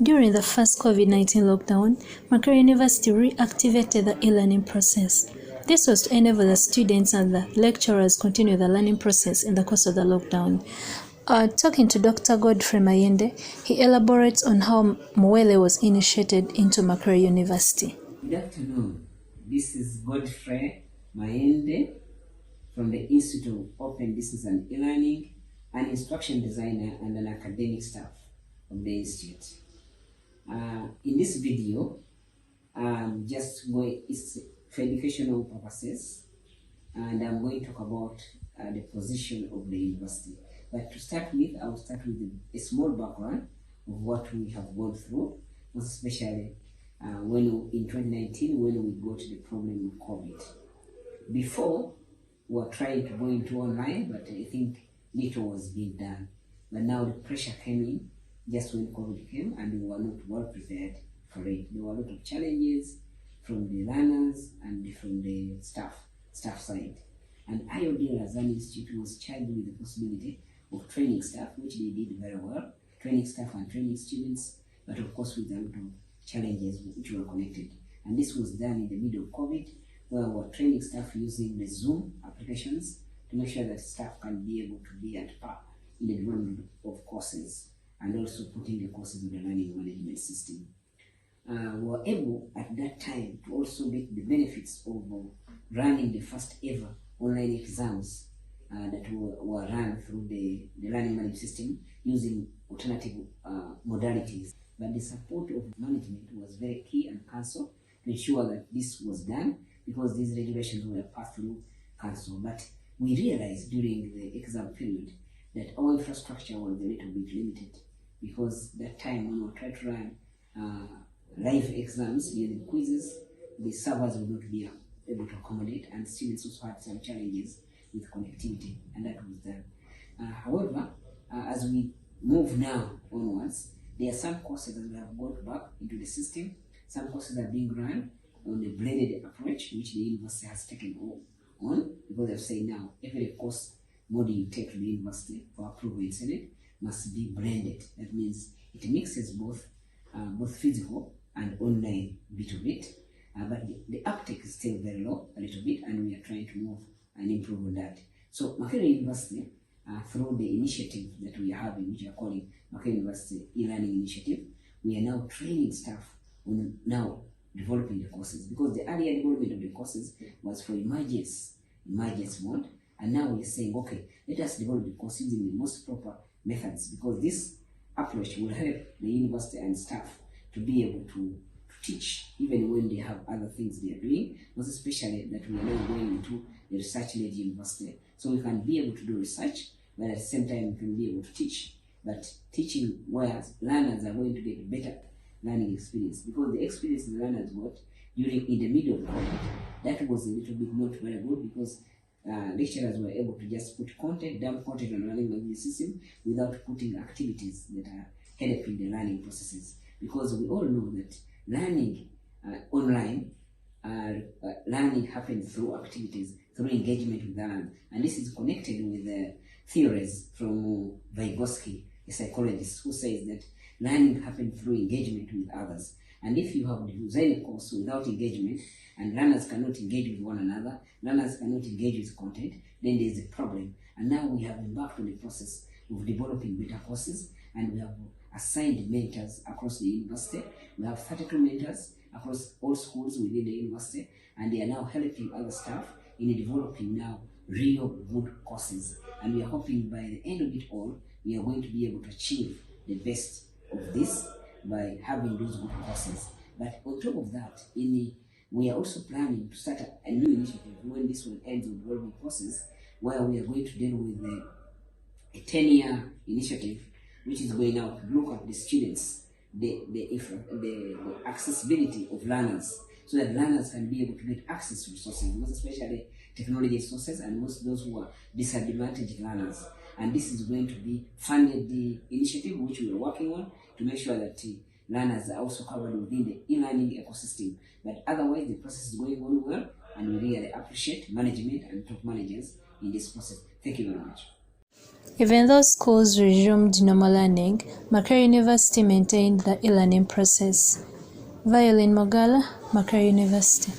During the first COVID-19 lockdown, Makerere University reactivated the e-learning process. This was to enable the students and the lecturers continue the learning process in the course of the lockdown. Talking to Dr. Godfrey Mayende, he elaborates on how Mwele was initiated into Makerere University. Good afternoon. This is Godfrey Mayende from the Institute of Open Distance and E-Learning, an instruction designer and an academic staff of the Institute. In this video, it's for educational purposes, and I'm going to talk about the position of the university. But to start with, I'll start with a small background of what we have gone through, especially in 2019 when we got the problem of COVID. Before, we were trying to go into online, but I think little was being done. But now the pressure came in just when COVID came, and we were not well prepared for it. There were a lot of challenges from the learners and from the staff side. And IODL as an institute was charged with the possibility of training staff, which they did very well, training staff and training students, but of course with a lot of challenges which were connected. And this was done in the middle of COVID, where we were training staff using the Zoom applications to make sure that staff can be able to be at par in the development of courses, and also putting the courses in the learning management system. We were able at that time to also get the benefits of running the first ever online exams that were run through the learning management system using alternative modalities. But the support of management was very key and council to ensure that this was done, because these regulations were passed through council. But we realized during the exam period that our infrastructure was a little bit limited, because that time when we tried to run live exams using quizzes, the servers would not be able to accommodate, and students also had some challenges with connectivity, and that was done. However, as we move now onwards, there are some courses that we have got back into the system. Some courses are being run on the blended approach, which the university has taken on, because they've said now every course module you take to the university for approval in Senate must be blended. That means it mixes both physical and online bit of it, but the uptake is still very low, a little bit, and we are trying to move and improve on that. So Makerere University, through the initiative that we are having, which we are calling Makerere University e-learning initiative, we are now training staff on now developing the courses, because the earlier development of the courses was for emergence mode, and now we're saying, okay, let us develop the course using the most proper methods, because this approach will help the university and staff to be able to teach even when they have other things they are doing, most especially that we are now going into the research-led university. So we can be able to do research, but at the same time we can be able to teach. But teaching where learners are going to get better learning experience, because the experience the learners got in the middle of COVID, that was a little bit not very good, because lecturers were able to just put dump content on the learning management system without putting activities that are helping the learning processes. Because we all know that learning online, learning happens through activities, through engagement with learners. And this is connected with the theories from Vygotsky, a psychologist, who says that learning happens through engagement with others. And if you have designed a course without engagement, and learners cannot engage with one another, learners cannot engage with content, then there is a problem. And now we have embarked on the process of developing better courses, and we have assigned mentors across the university. We have 32 mentors across all schools within the university, and they are now helping other staff in developing now real good courses. And we are hoping by the end of it all, we are going to be able to achieve the best of this by having those good courses. But on top of that, we are also planning to start a new initiative when this one ends with developing courses, where we are going to deal with a 10-year initiative, which is going out to look at the students, the accessibility of learners, so that learners can be able to get access to resources, most especially technology resources, and most those who are disadvantaged learners. And this is going to be funded, the initiative which we are working on, to make sure that learners are also covered within the e-learning ecosystem. But otherwise, the process is going on well, and we really appreciate management and top managers in this process. Thank you very much. Even though schools resumed normal learning, Makerere University maintained the e-learning process. Violin Mogala, Makerere University.